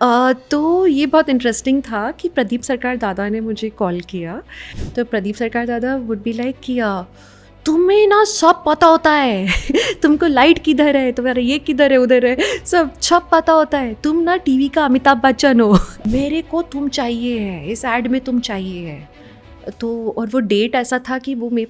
तो ये बहुत इंटरेस्टिंग था कि प्रदीप सरकार दादा ने मुझे कॉल किया। तो प्रदीप सरकार दादा वुड बी लाइक कि तुम्हें ना सब पता होता है तुमको लाइट किधर है, तुम्हारा ये किधर है, उधर है, सब पता होता है। तुम ना टीवी का अमिताभ बच्चन हो मेरे को तुम चाहिए है, इस एड में तुम चाहिए है। तो और वो डेट ऐसा था कि वो मेरे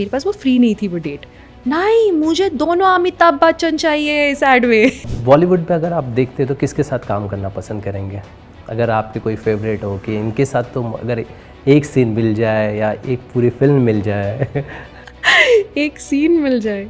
पास वो फ्री नहीं थी वो डेट। नहीं, मुझे दोनों अमिताभ बच्चन चाहिए इस एड में। बॉलीवुड पे अगर आप देखते तो किसके साथ काम करना पसंद करेंगे? अगर आपके कोई फेवरेट हो कि इनके साथ तो अगर एक सीन मिल जाए या एक पूरी फिल्म मिल जाए एक सीन मिल जाए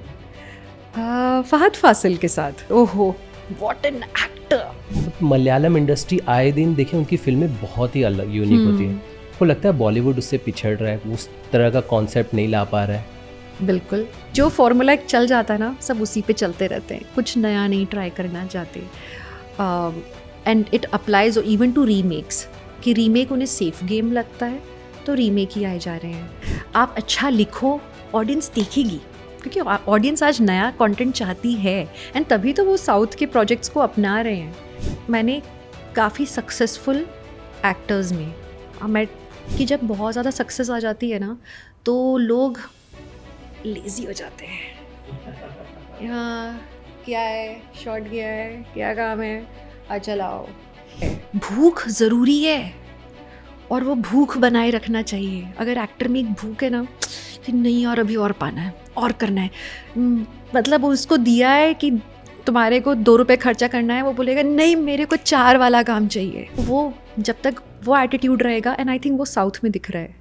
फहद फासिल के साथ। ओहो, what an actor. Malayalam industry आए दिन देखें उनकी फिल्में बहुत ही अलग यूनिक होती है। आपको लगता है बॉलीवुड उससे पिछड़ रहा है, उस तरह का कॉन्सेप्ट नहीं ला पा रहा है? बिल्कुल, जो फॉर्मूला चल जाता है ना, सब उसी पे चलते रहते हैं, कुछ नया नहीं ट्राई करना चाहते। And it applies even to remakes, कि रीमेक उन्हें सेफ गेम लगता है तो रीमेक ही आए जा रहे हैं। आप अच्छा लिखो, ऑडियंस देखेगी, क्योंकि ऑडियंस आज नया कंटेंट चाहती है, एंड तभी तो वो साउथ के प्रोजेक्ट्स को अपना रहे हैं। मैंने काफ़ी सक्सेसफुल एक्टर्स में मैं कि जब बहुत ज़्यादा सक्सेस आ जाती है ना तो लोग लेज़ी हो जाते हैं। यहाँ क्या है, शॉट गया है, क्या काम है, अच्छा लाओ। भूख ज़रूरी है और वो भूख बनाए रखना चाहिए। अगर एक्टर में एक भूख है ना कि नहीं यार अभी और पाना है और करना है, मतलब उसको दिया है कि तुम्हारे को 2 रुपये खर्चा करना है, वो बोलेगा नहीं मेरे को 4 वाला काम चाहिए। वो जब तक वो एटीट्यूड रहेगा, एंड आई थिंक वो साउथ में दिख रहा है।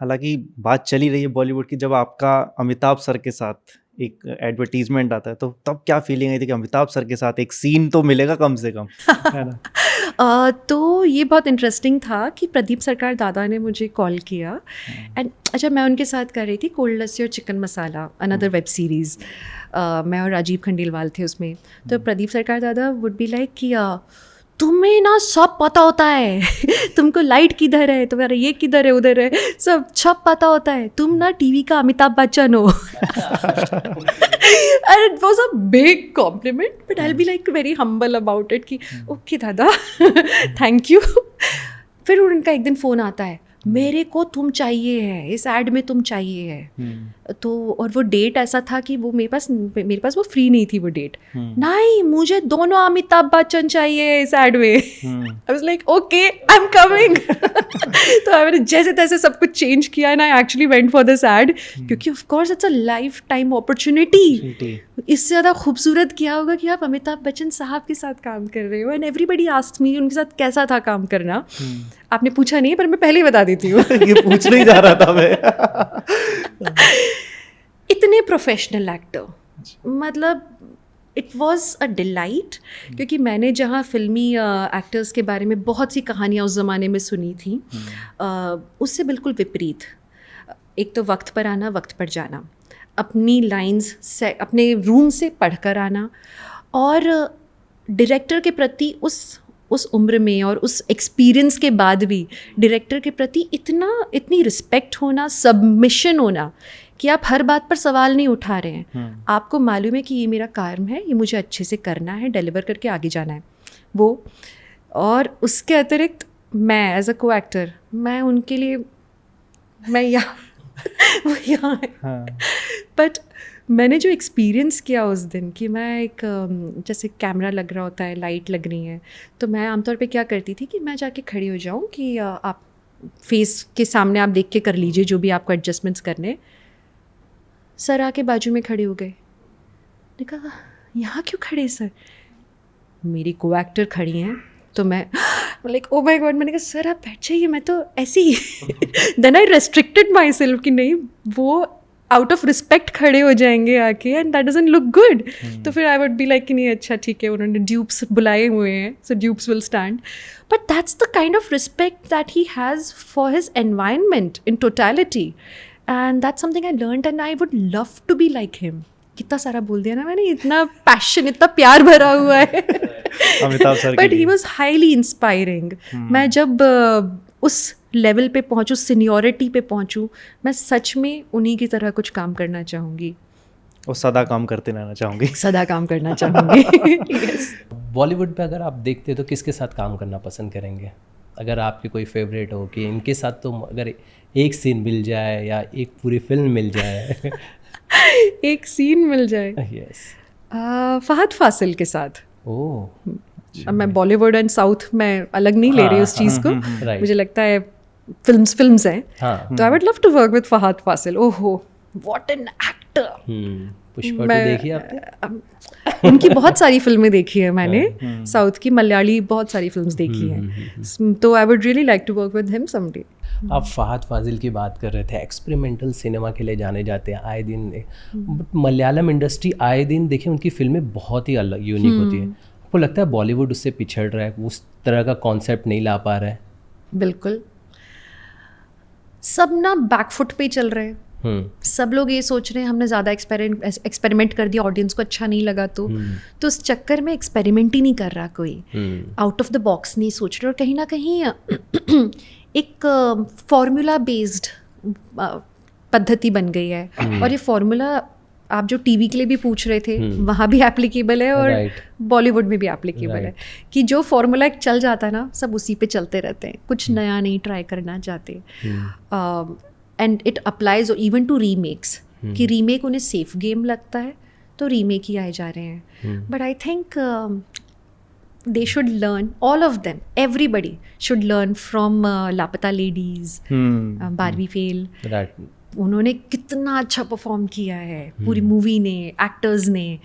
हालांकि बात चली रही है बॉलीवुड की, जब आपका अमिताभ सर के साथ एक एडवर्टीजमेंट आता है तो तब क्या फीलिंग आई थी कि अमिताभ सर के साथ एक सीन तो मिलेगा कम से कम, है ना? तो ये बहुत इंटरेस्टिंग था कि प्रदीप सरकार दादा ने मुझे कॉल किया, एंड अच्छा मैं उनके साथ कर रही थी कोल्ड लस्सी और चिकन मसाला, अनदर वेब सीरीज़। मैं और राजीव खंडेलवाल थे उसमें। तो प्रदीप सरकार दादा वुड बी लाइक कि तुम्हें ना सब पता होता है तुमको लाइट किधर है, तुम्हारा ये किधर है, उधर है, सब पता होता है। तुम ना टीवी का अमिताभ बच्चन हो and it was a big compliment, but I'll be like very humble about it कि ओके दादा थैंक यू। फिर उनका एक दिन फ़ोन आता है, मेरे को तुम चाहिए है, इस एड में तुम चाहिए है। तो और वो डेट ऐसा था कि वो मेरे पास वो फ्री नहीं थी वो डेट। नहीं, मुझे दोनों अमिताभ बच्चन चाहिए इस एड में। I was like okay I am coming. तो मैंने जैसे तैसे सब कुछ चेंज किया and I actually went for this ad, क्योंकि of course it's a lifetime opportunity. इससे ज़्यादा खूबसूरत क्या होगा कि आप अमिताभ बच्चन साहब के साथ काम कर रहे हो, एंड एवरीबडी आस्क्ड मी उनके साथ कैसा था काम करना। आपने पूछा नहीं पर मैं पहले ही बता देती हूँ ये पूछने ही जा रहा था मैं। इतने प्रोफेशनल एक्टर, मतलब इट वॉज अ डिलाइट, क्योंकि मैंने जहाँ फिल्मी एक्टर्स के बारे में बहुत सी कहानियाँ उस ज़माने में सुनी थी, उससे बिल्कुल विपरीत। एक तो वक्त पर आना, वक्त पर जाना, अपनी लाइंस से अपने रूम से पढ़कर आना, और डायरेक्टर के प्रति उस उम्र में और उस एक्सपीरियंस के बाद भी डायरेक्टर के प्रति इतनी रिस्पेक्ट होना, सबमिशन होना कि आप हर बात पर सवाल नहीं उठा रहे हैं। आपको मालूम है कि ये मेरा काम है, ये मुझे अच्छे से करना है, डिलीवर करके आगे जाना है वो। और उसके अतिरिक्त मैं एज अ को एक्टर, मैं उनके लिए मैं यहाँ वो यहाँ है। बट मैंने जो एक्सपीरियंस किया उस दिन कि मैं एक जैसे कैमरा लग रहा होता है, लाइट लग रही है, तो मैं आमतौर पे क्या करती थी कि मैं जाके खड़ी हो जाऊँ कि आप फेस के सामने आप देख के कर लीजिए जो भी आपको एडजस्टमेंट्स करने। सर आके बाजू में खड़े हो गए। मैंने कहा यहाँ क्यों खड़े सर? मेरी को एक्टर खड़ी हैं। तो मैं लाइक ओ माय गॉड, मैंने कहा सर आप बैठ जाइए, मैं तो ऐसे ही then I restricted myself कि नहीं, वो आउट ऑफ रिस्पेक्ट खड़े हो जाएंगे आके, and that doesn't look good. तो फिर आई वुड बी लाइक कि नहीं अच्छा ठीक है, उन्होंने ड्यूप्स बुलाए हुए हैं, so dupes will stand. But that's the kind of respect that he has for his environment in totality, and that's something I learned, and I would love to be like him. कितना सारा बोल दिया ना मैंने, इतना passion, इतना प्यार भरा हुआ है Amitabh sir, but he was highly inspiring. मैं जब उस लेवल पे पहुँचूँ, सीनियरिटी पे पहुँचूँ, मैं सच में उन्हीं की तरह कुछ काम करना चाहूँगी। और सदा काम करते रहना चाहूँगी। सदा काम करना चाहूँगी। Yes. बॉलीवुड पे अगर आप देखते हो तो किसके साथ काम करना पसंद करेंगे? अगर आपके कोई फेवरेट हो कि इनके साथ तो अगर एक सीन मिल जाए या एक पूरी फिल्म मिल जाए। एक सीन मिल जाए। यस। फहद फासिल के साथ। ओह, अब मैं बॉलीवुड एंड साउथ में अलग नहीं ले रही उस चीज़ को। राइट। मुझे लगता है फिल्म्स हैं, हाँ। तो I would love to work with Fahadh Faasil. ओहो, व्हाट एन एक्टर। पुष्पा 2 देखी आपने? उनकी बहुत सारी फिल्में देखी है मैंने, साउथ की, मलयाली बहुत सारी फिल्म्स देखी हैं, तो I would really like to work with him someday. आप फहद फाजिल की बात कर रहे थे, एक्सपेरिमेंटल सिनेमा के लिए जाने जाते हैं आए दिन। बट मलयालम इंडस्ट्री आए दिन देखिए उनकी फिल्में बहुत ही अलग यूनिक होती है। आपको लगता है बॉलीवुड उससे पिछड़ रहा है, उस तरह का कॉन्सेप्ट नहीं ला पा रहा है? बिल्कुल, सब ना बैकफुट पे चल रहे हैं। सब लोग ये सोच रहे हैं हमने ज़्यादा एक्सपेरिमेंट कर दिया, ऑडियंस को अच्छा नहीं लगा, तो उस चक्कर में एक्सपेरिमेंट ही नहीं कर रहा कोई, आउट ऑफ द बॉक्स नहीं सोच रहे, और कहीं ना कहीं एक फॉर्मूला बेस्ड पद्धति बन गई है। और ये फॉर्मूला आप जो टीवी के लिए भी पूछ रहे थे वहाँ भी एप्लीकेबल है और बॉलीवुड में भी एप्लीकेबल है, कि जो फॉर्मूला एक चल जाता है ना, सब उसी पे चलते रहते हैं, कुछ नया नहीं ट्राई करना चाहते। And it applies even to remakes, कि रीमेक उन्हें सेफ गेम लगता है तो रीमेक ही आए जा रहे हैं। But I think they should learn, all of them, everybody should learn from लापता लेडीज, बारवी फेल। उन्होंने कितना अच्छा परफॉर्म किया है पूरी मूवी ने, एक्टर्स ने।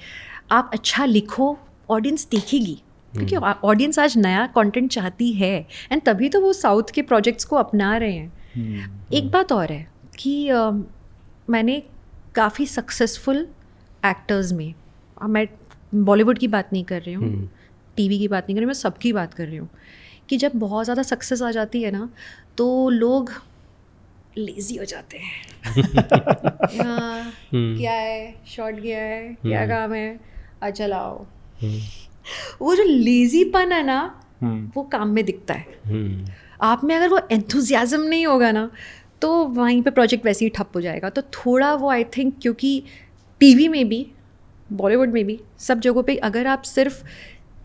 आप अच्छा लिखो, ऑडियंस देखेगी, क्योंकि ऑडियंस आज नया कंटेंट चाहती है, एंड तभी तो वो साउथ के प्रोजेक्ट्स को अपना रहे हैं। एक बात और है कि मैंने काफ़ी सक्सेसफुल एक्टर्स में, मैं बॉलीवुड की बात नहीं कर रही हूँ, टीवी की बात नहीं कर रही, मैं सबकी बात कर रही हूँ, कि जब बहुत ज़्यादा सक्सेस आ जाती है ना, तो लोग लेज़ी हो जाते हैं। हाँ, क्या है, शॉट गया है, क्या काम है, अच्छा लाओ। वो जो लेज़ीपन है ना, वो काम में दिखता है। आप में अगर वो एंथुजियाज्म नहीं होगा ना, तो वहीं पे प्रोजेक्ट वैसे ही ठप हो जाएगा। तो थोड़ा वो, आई थिंक, क्योंकि टीवी में भी, बॉलीवुड में भी, सब जगहों पे अगर आप सिर्फ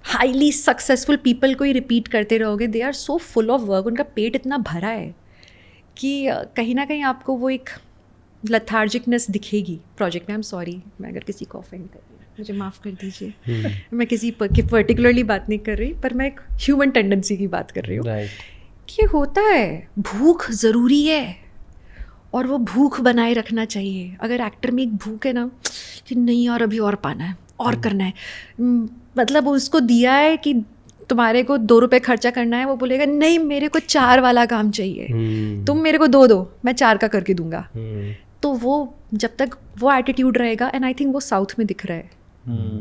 हाईली सक्सेसफुल पीपल को ही रिपीट करते रहोगे, they are so full of work, उनका पेट इतना भरा है कि कहीं ना कहीं आपको वो एक लथार्जिकनेस दिखेगी प्रोजेक्ट में। आई एम सॉरी, मैं अगर किसी को ऑफेंड कर रही हूँ, मुझे माफ़ कर दीजिए। मैं किसी की पर्टिकुलरली बात नहीं कर रही, पर मैं एक ह्यूमन टेंडेंसी की बात कर रही हूँ। कि होता है, भूख ज़रूरी है और वो भूख बनाए रखना चाहिए। अगर एक्टर में एक भूख है ना कि नहीं यार अभी और पाना है और करना है, मतलब उसको दिया है कि तुम्हारे को 2 रुपए खर्चा करना है, वो बोलेगा नहीं मेरे को 4 वाला काम चाहिए, तुम मेरे को 2 दो, मैं 4 का करके दूंगा। तो वो जब तक वो एटीट्यूड रहेगा, एंड आई थिंक वो साउथ में दिख रहा है,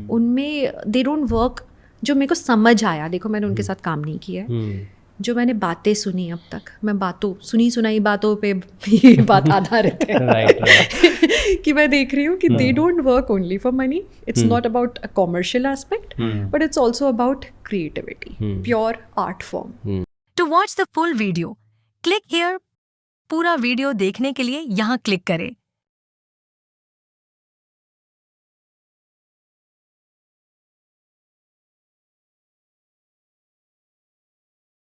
उनमें दे डोंट वर्क। जो मेरे को समझ आया, देखो मैंने उनके साथ काम नहीं किया है, जो मैंने बातें सुनी अब तक, मैं बातों सुनाई बातों पे ये बात आधारित है कि मैं देख रही हूँ कि they don't work only for money, it's not about a commercial aspect, but it's also about creativity, pure art form. To watch the full video, click here. पूरा वीडियो देखने के लिए यहाँ क्लिक करें।